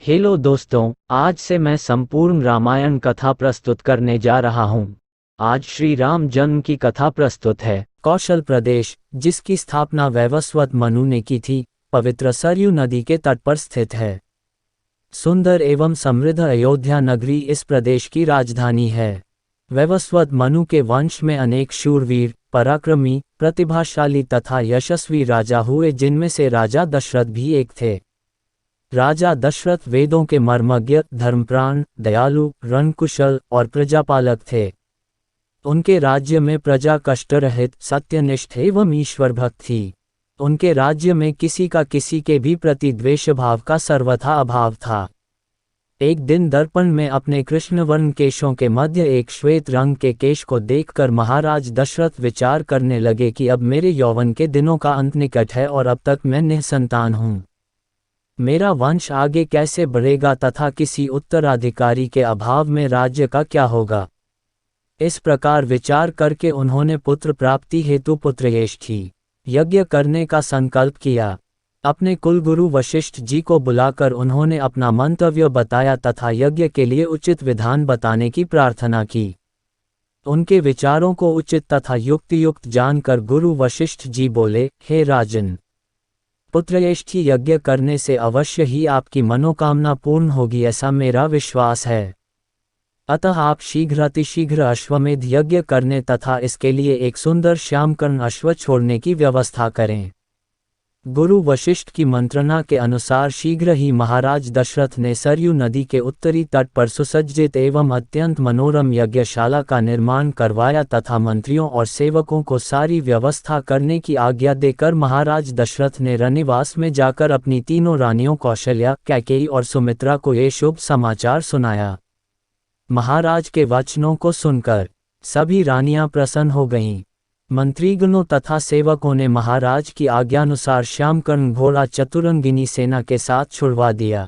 Hello दोस्तों, आज से मैं संपूर्ण रामायण कथा प्रस्तुत करने जा रहा हूँ। आज श्री राम जन्म की कथा प्रस्तुत है। कौशल प्रदेश, जिसकी स्थापना वैवस्वत मनु ने की थी, पवित्र सरयू नदी के तट पर स्थित है। सुंदर एवं समृद्ध अयोध्या नगरी इस प्रदेश की राजधानी है। वैवस्वत मनु के वंश में अनेक शूरवीर, पराक्रमी, प्रतिभाशाली तथा यशस्वी राजा हुए, जिनमें से राजा दशरथ भी एक थे। राजा दशरथ वेदों के मर्मज्ञ, धर्मप्राण, दयालु, रणकुशल और प्रजापालक थे। उनके राज्य में प्रजा कष्टरहित, सत्यनिष्ठ एवं ईश्वर भक्त थी। उनके राज्य में किसी का किसी के भी प्रति द्वेष भाव का सर्वथा अभाव था। एक दिन दर्पण में अपने कृष्णवर्ण केशों के मध्य एक श्वेत रंग के केश को देखकर महाराज दशरथ विचार करने लगे कि अब मेरे यौवन के दिनों का अंत निकट है और अब तक मैं निःसंतान हूँ। मेरा वंश आगे कैसे बढ़ेगा तथा किसी उत्तराधिकारी के अभाव में राज्य का क्या होगा। इस प्रकार विचार करके उन्होंने पुत्र प्राप्ति हेतु पुत्रयेष्ठी यज्ञ करने का संकल्प किया। अपने कुलगुरु वशिष्ठ जी को बुलाकर उन्होंने अपना मंतव्य बताया तथा यज्ञ के लिए उचित विधान बताने की प्रार्थना की। उनके विचारों को उचित तथा युक्तियुक्त जानकर गुरु वशिष्ठ जी बोले, हे राजन, पुत्रयेष्ठी यज्ञ करने से अवश्य ही आपकी मनोकामना पूर्ण होगी, ऐसा मेरा विश्वास है। अतः आप शीघ्रातिशीघ्र अश्वमेध यज्ञ करने तथा इसके लिए एक सुंदर श्यामकर्ण अश्व छोड़ने की व्यवस्था करें। गुरु वशिष्ठ की मंत्रणा के अनुसार शीघ्र ही महाराज दशरथ ने सरयू नदी के उत्तरी तट पर सुसज्जित एवं अत्यंत मनोरम यज्ञशाला का निर्माण करवाया तथा मंत्रियों और सेवकों को सारी व्यवस्था करने की आज्ञा देकर महाराज दशरथ ने रनिवास में जाकर अपनी तीनों रानियों कौशल्या, कैकेयी और सुमित्रा को ये शुभ समाचार सुनाया। महाराज के वचनों को सुनकर सभी रानियां प्रसन्न हो गईं। मंत्रीगणों तथा सेवकों ने महाराज की आज्ञानुसार श्यामकर्ण घोड़ा चतुरंगिनी सेना के साथ छुड़वा दिया।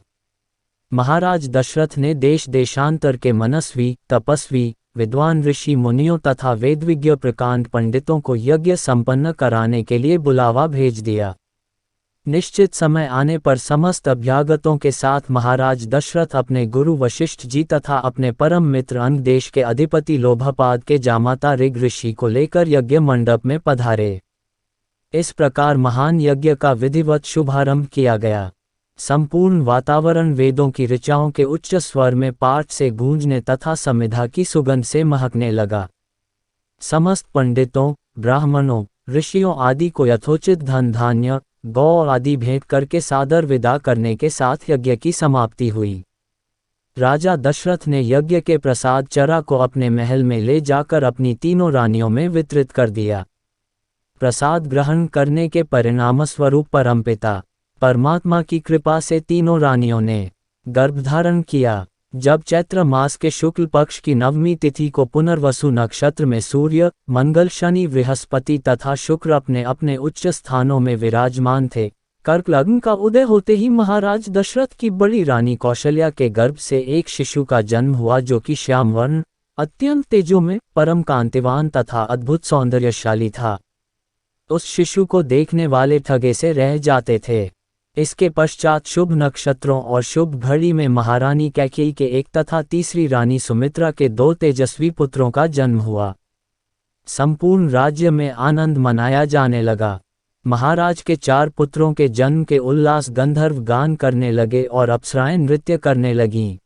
महाराज दशरथ ने देश देशांतर के मनस्वी, तपस्वी, विद्वान ऋषि मुनियों तथा वेदविज्ञ प्रकांड पंडितों को यज्ञ संपन्न कराने के लिए बुलावा भेज दिया। निश्चित समय आने पर समस्त अभ्यागतों के साथ महाराज दशरथ अपने गुरु वशिष्ठ जी तथा अपने परम मित्र अंग देश के अधिपति लोभपाद के जामाता ऋग ऋषि को लेकर यज्ञ मंडप में पधारे। इस प्रकार महान यज्ञ का विधिवत शुभारंभ किया गया। संपूर्ण वातावरण वेदों की ऋचाओं के उच्च स्वर में पाठ से गूंजने तथा समिधा की सुगंध से महकने लगा। समस्त पंडितों, ब्राह्मणों, ऋषियों आदि को यथोचित धन धान्य, गौ आदि भेंट करके सादर विदा करने के साथ यज्ञ की समाप्ति हुई। राजा दशरथ ने यज्ञ के प्रसाद चरा को अपने महल में ले जाकर अपनी तीनों रानियों में वितरित कर दिया। प्रसाद ग्रहण करने के परिणामस्वरूप परमपिता परमात्मा की कृपा से तीनों रानियों ने गर्भधारण किया। जब चैत्र मास के शुक्ल पक्ष की नवमी तिथि को पुनर्वसु नक्षत्र में सूर्य, मंगल, शनि, बृहस्पति तथा शुक्र अपने अपने उच्च स्थानों में विराजमान थे, कर्क लग्न का उदय होते ही महाराज दशरथ की बड़ी रानी कौशल्या के गर्भ से एक शिशु का जन्म हुआ, जो कि श्यामवर्ण, अत्यंत तेजोमय, परम कांतिवान तथा अद्भुत सौंदर्यशाली था। उस शिशु को देखने वाले ठगे से रह जाते थे। इसके पश्चात शुभ नक्षत्रों और शुभ घड़ी में महारानी कैकेयी के एक तथा तीसरी रानी सुमित्रा के 2 तेजस्वी पुत्रों का जन्म हुआ। संपूर्ण राज्य में आनंद मनाया जाने लगा। महाराज के 4 पुत्रों के जन्म के उल्लास गंधर्व गान करने लगे और अप्सराएं नृत्य करने लगीं।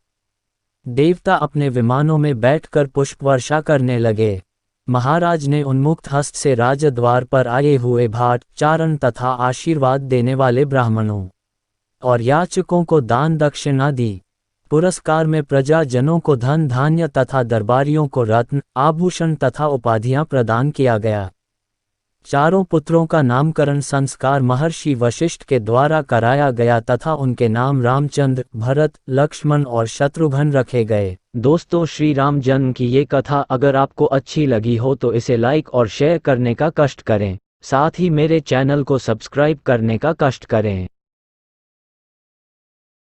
देवता अपने विमानों में बैठकर पुष्प वर्षा करने लगे। महाराज ने उन्मुक्त हस्त से राजद्वार पर आए हुए भाट, चारण तथा आशीर्वाद देने वाले ब्राह्मणों और याचकों को दान दक्षिणा दी। पुरस्कार में प्रजाजनों को धन धान्य तथा दरबारियों को रत्न, आभूषण तथा उपाधियां प्रदान किया गया। चारों पुत्रों का नामकरण संस्कार महर्षि वशिष्ठ के द्वारा कराया गया तथा उनके नाम रामचंद्र, भरत, लक्ष्मण और शत्रुघ्न रखे गए। दोस्तों, श्री राम जन्म की ये कथा अगर आपको अच्छी लगी हो तो इसे लाइक और शेयर करने का कष्ट करें। साथ ही मेरे चैनल को सब्सक्राइब करने का कष्ट करें।